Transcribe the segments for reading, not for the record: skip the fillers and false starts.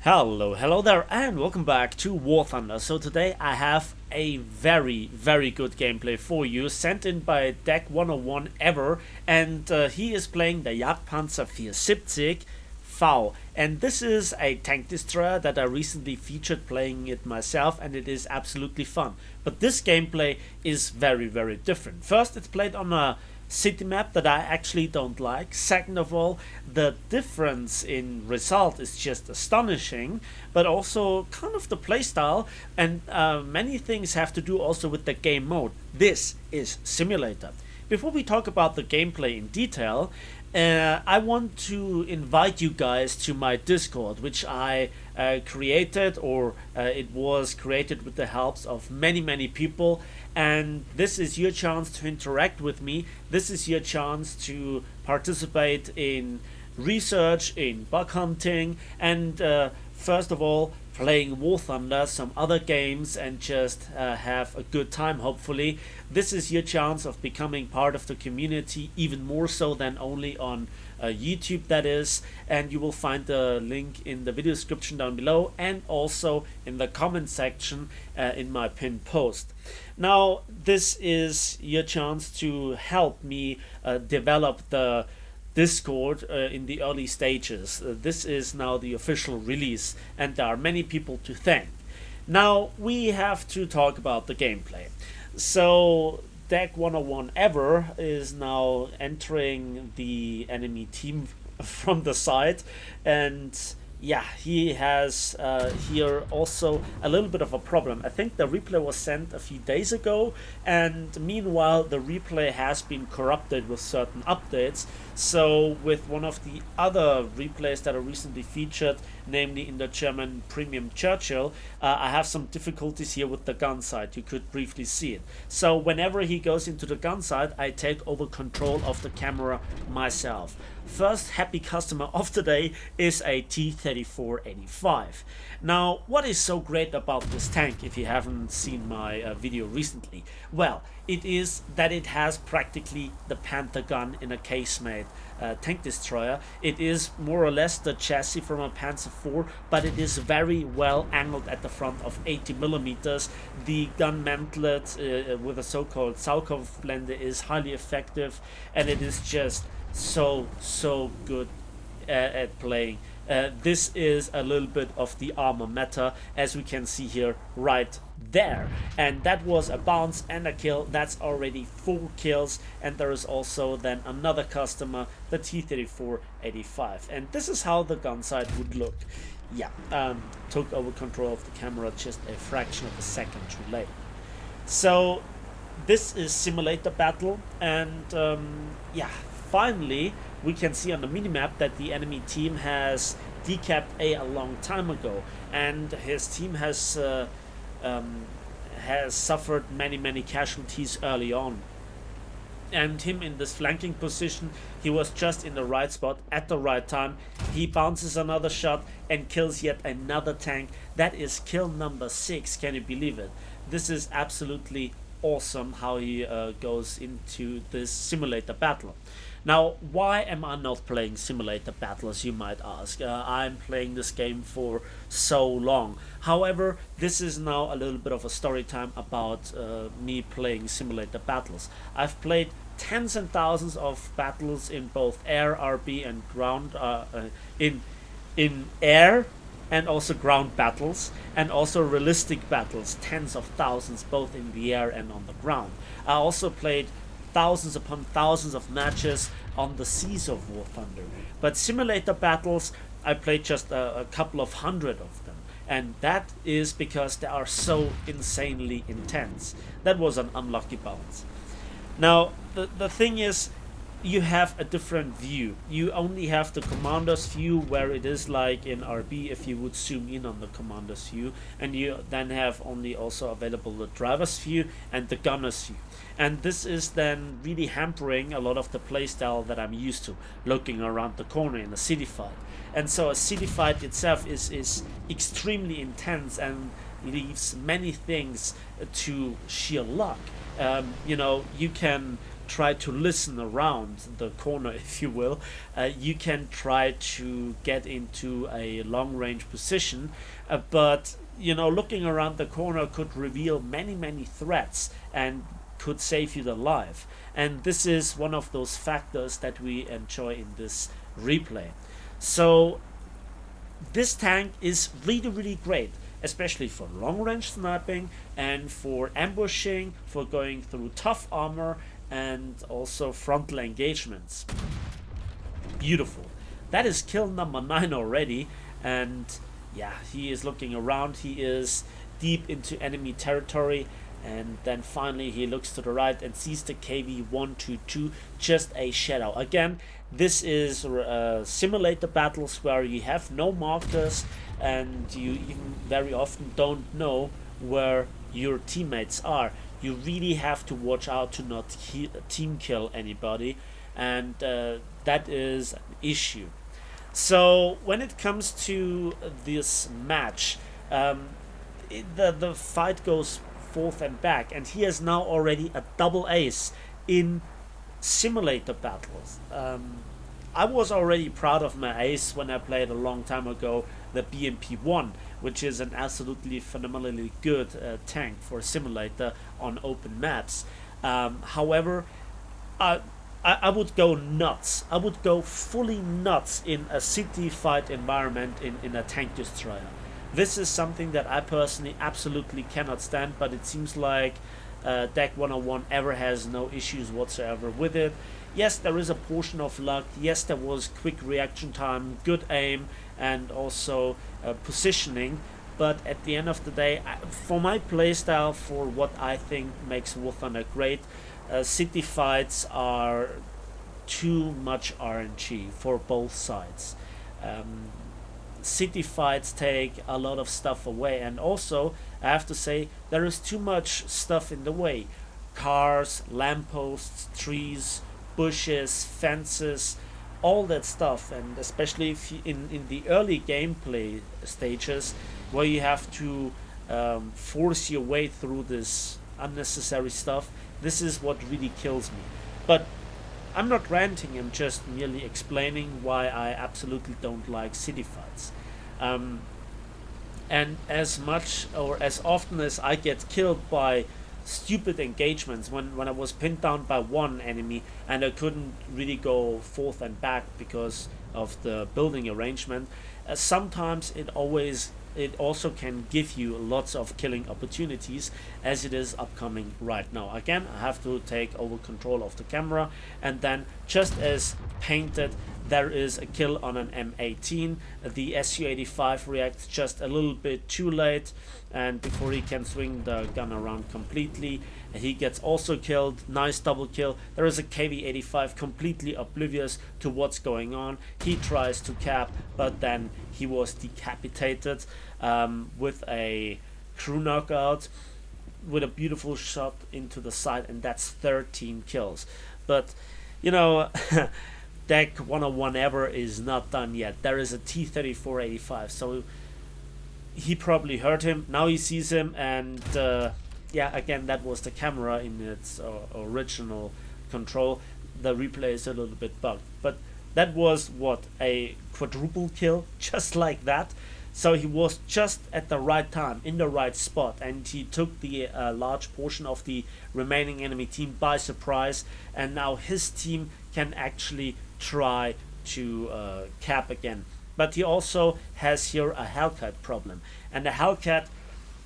Hello there, and welcome back to War Thunder. So today I have a very good gameplay for you, sent in by Deck 101 Ever, and he is playing the Jagdpanzer 470 V, and this is a tank destroyer that I recently featured playing it myself, and it is absolutely fun. But this gameplay is very different. First, it's played on a city map that I actually don't like. Second of all, the difference in result is just astonishing, but also kind of the playstyle, and many things have to do also with the game mode. This is simulator. Before we talk about the gameplay in detail, I want to invite you guys to my Discord, which I created, or it was created with the helps of many people, and this is your chance to interact with me. This is your chance to participate in research, in bug hunting, and first of all, playing War Thunder, some other games, and just have a good time, hopefully. This is your chance of becoming part of the community, even more so than only on YouTube, that is, and you will find the link in the video description down below, and also in the comment section in my pinned post. Now, this is your chance to help me develop the Discord in the early stages. This is now the official release, and there are many people to thank. Now we have to talk about the gameplay. So Deck 101 Ever is now entering the enemy team from the side, and yeah, he has here also a little bit of a problem. I think the replay was sent a few days ago, and meanwhile the replay has been corrupted with certain updates. So with one of the other replays that are recently featured, namely in the German Premium Churchill, I have some difficulties here with the gun sight. You could briefly see it. So whenever he goes into the gun sight, I take over control of the camera myself. First happy customer of the day is a T-34-85. Now, what is so great about this tank, if you haven't seen my video recently? Well, it is that it has practically the Panther gun in a case-made tank destroyer. It is more or less the chassis from a Panzer IV, but it is very well angled at the front of 80mm. The gun mantlet with a so-called Sauerkopf blende is highly effective, and it is just so good at playing. This is a little bit of the armor meta, as we can see here right there, and that was a bounce and a kill. That's already 4 kills, and there is also then another customer, the T-34-85, and this is how the gun sight would look. Yeah, took over control of the camera just a fraction of a second too late. So this is simulator battle, and yeah, finally we can see on the minimap that the enemy team has decapped a long time ago, and his team has suffered many casualties early on. And him in this flanking position, he was just in the right spot at the right time. He bounces another shot and kills yet another tank. That is kill number 6. Can you believe it? This is absolutely awesome how he goes into this simulator battle. Now, why am I not playing simulator battles, you might ask? I'm playing this game for so long. However, this is now a little bit of a story time about me playing simulator battles. I've played tens and thousands of battles in both air, RB, and ground, in air, and also ground battles, and also realistic battles, tens of thousands both in the air and on the ground. I also played thousands upon thousands of matches on the seas of War Thunder, but simulator battles I played just a couple of hundred of them, and that is because they are so insanely intense. That was an unlucky bounce. Now the thing is, you have a different view. You only have the commander's view, where it is like in RB if you would zoom in on the commander's view, and you then have only also available the driver's view and the gunner's view. And this is then really hampering a lot of the playstyle that I'm used to, looking around the corner in a city fight. And so a city fight itself is extremely intense and leaves many things to sheer luck. You know, you can try to listen around the corner, if you will, you can try to get into a long range position, but looking around the corner could reveal many threats and could save you the life. And this is one of those factors that we enjoy in this replay. So this tank is really great, especially for long range sniping and for ambushing, for going through tough armor, and also frontal engagements. Beautiful. That is kill number 9 already, and yeah, he is looking around. He is deep into enemy territory, and then finally he looks to the right and sees the KV-122, just a shadow. Again, this is simulator battles where you have no markers and you even very often don't know where your teammates are. You really have to watch out to not team kill anybody, and that is an issue. So when it comes to this match, the fight goes forth and back, and he has now already a double ace in simulator battles. I was already proud of my ace when I played a long time ago the BMP-1, which is an absolutely phenomenally good tank for a simulator on open maps. However, I would go nuts. I would go fully nuts in a city fight environment in a tank destroyer. This is something that I personally absolutely cannot stand, but it seems like Deck 101 ever has no issues whatsoever with it. Yes, there is a portion of luck. Yes, there was quick reaction time, good aim, and also positioning. But at the end of the day, for my playstyle, for what I think makes War Thunder great, city fights are too much RNG for both sides. City fights take a lot of stuff away, and also I have to say there is too much stuff in the way. Cars, lampposts, trees, bushes, fences, all that stuff. And especially if you, in the early gameplay stages where you have to force your way through this unnecessary stuff, this is what really kills me. But I'm not ranting, I'm just merely explaining why I absolutely don't like city fights. And as much or as often as I get killed by stupid engagements, when I was pinned down by one enemy and I couldn't really go forth and back because of the building arrangement, sometimes it also can give you lots of killing opportunities, as it is upcoming right now. Again, I have to take over control of the camera, and then just as painted, there is a kill on an M18. The Su-85 reacts just a little bit too late, and before he can swing the gun around completely, he gets also killed. Nice double kill. There is a KV-85 completely oblivious to what's going on. He tries to cap, but then he was decapitated with a crew knockout with a beautiful shot into the side, and that's 13 kills. But Deck 101 ever is not done yet. There is a T-34-85, so he probably heard him. Now he sees him, and yeah, again, that was the camera in its original control. The replay is a little bit bugged, but that was what, a quadruple kill, just like that. So he was just at the right time, in the right spot, and he took the large portion of the remaining enemy team by surprise, and now his team can actually try to cap again. But he also has here a Hellcat problem, and the Hellcat,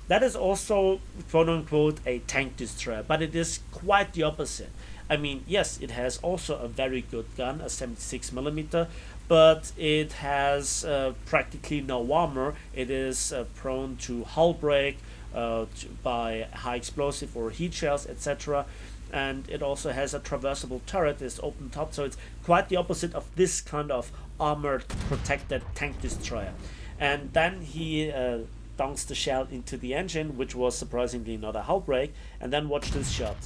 that is also quote-unquote a tank destroyer, but it is quite the opposite. I mean, yes, it has also a very good gun, a 76mm, but it has practically no armor. It is prone to hull break by high explosive or heat shells, etc. And it also has a traversable turret, it's open top, so it's quite the opposite of this kind of armored, protected tank destroyer. And then he dunks the shell into the engine, which was surprisingly not a hull break, and then watch this shot.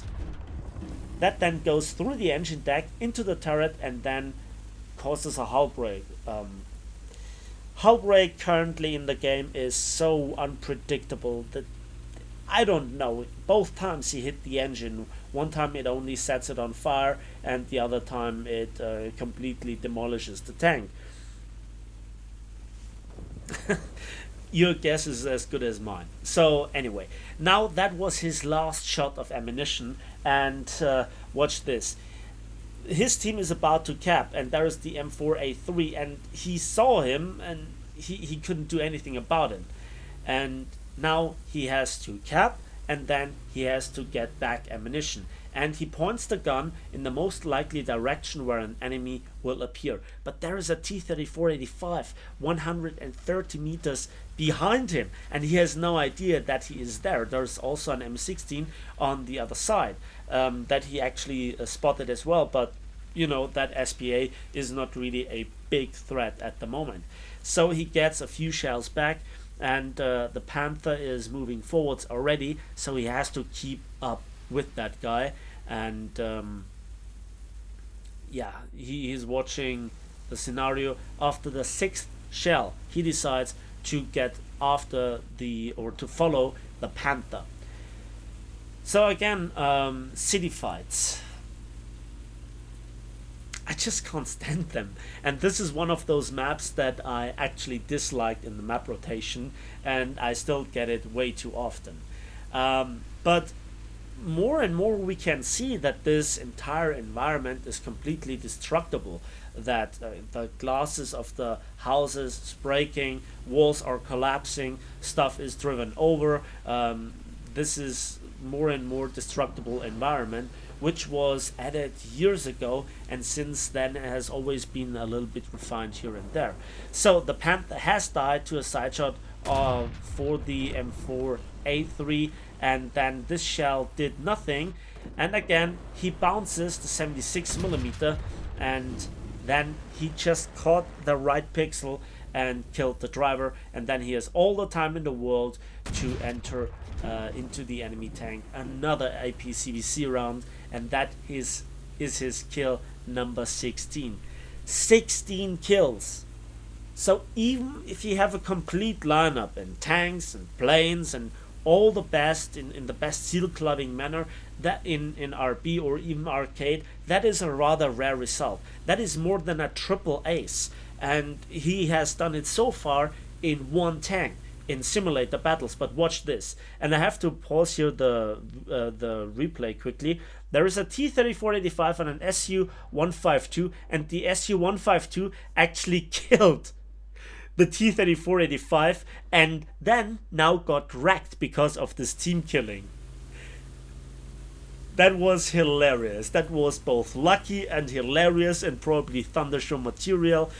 That then goes through the engine deck into the turret and then causes a hull break. Hull break currently in the game is so unpredictable that I don't know. Both times he hit the engine One time it only sets it on fire, and the other time it completely demolishes the tank. Your guess is as good as mine. So anyway, now that was his last shot of ammunition, and watch this. His team is about to cap, and there is the M4A3, and he saw him, and he couldn't do anything about it. And now he has to cap, and then he has to get back ammunition. And he points the gun in the most likely direction where an enemy will appear. But there is a T-34-85 130 meters behind him, and he has no idea that he is there. There's also an M16 on the other side that he actually spotted as well, but you know that SPA is not really a big threat at the moment. So he gets a few shells back, and the Panther is moving forwards already, so he has to keep up with that guy. And yeah, he is watching the scenario. After the 6th shell, he decides to get after to follow the Panther. So again, city fights, I just can't stand them, and this is one of those maps that I actually disliked in the map rotation, and I still get it way too often. But more and more we can see that this entire environment is completely destructible, that the glasses of the houses is breaking, walls are collapsing, stuff is driven over. This is more and more destructible environment, which was added years ago, and since then it has always been a little bit refined here and there. So the Panther has died to a side shot for the M4A3, and then this shell did nothing, and again he bounces the 76mm, and then he just caught the right pixel and killed the driver, and then he has all the time in the world to enter into the enemy tank another APCBC round, and that is his kill number 16. 16 kills. So even if you have a complete lineup and tanks and planes and all the best in the best seal clubbing manner, that in RB or even arcade, that is a rather rare result. That is more than a triple ace, and he has done it so far in one tank in simulator battles. But watch this, and I have to pause here the replay quickly. There is a T-34-85 and an SU-152, and the SU-152 actually killed the T-34-85, and then now got wrecked because of this team killing. That was hilarious. That was both lucky and hilarious, and probably Thundershow material.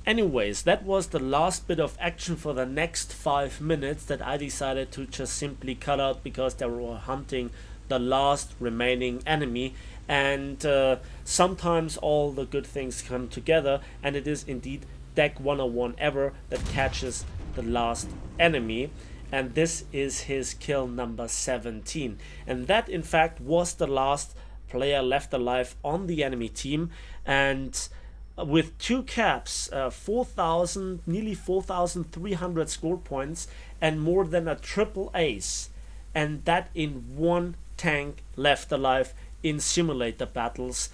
Anyways, that was the last bit of action for the next 5 minutes that I decided to just simply cut out because they were hunting the last remaining enemy. And sometimes all the good things come together, and it is indeed Deck 101 ever that catches the last enemy, and this is his kill number 17, and that in fact was the last player left alive on the enemy team. And with 2 caps, 4,000, nearly 4,300 score points, and more than a triple ace, and that in one tank left alive in simulator battles.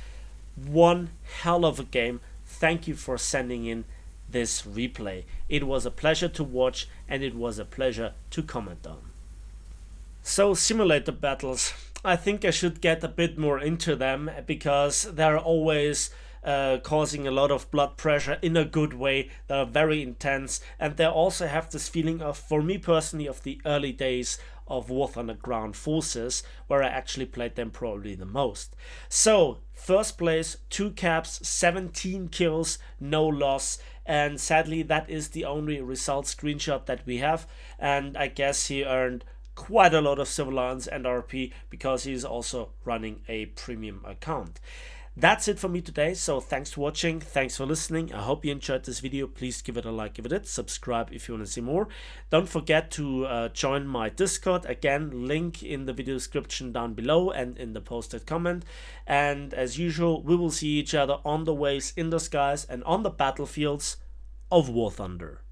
One hell of a game. Thank you for sending in this replay. It was a pleasure to watch, and it was a pleasure to comment on. So simulator battles, I think I should get a bit more into them, because they're always causing a lot of blood pressure in a good way. They're very intense, and they also have this feeling of, for me personally, of the early days of War Thunder Ground Forces, where I actually played them probably the most. So first place, 2 caps, 17 kills, no loss, and sadly that is the only result screenshot that we have, and I guess he earned quite a lot of Civilians and RP because he's also running a premium account. That's it for me today, so thanks for watching, thanks for listening. I hope you enjoyed this video. Please give it a like if it did, subscribe if you want to see more. Don't forget to join my Discord, again link in the video description down below and in the posted comment. And as usual, we will see each other on the waves, in the skies, and on the battlefields of War Thunder.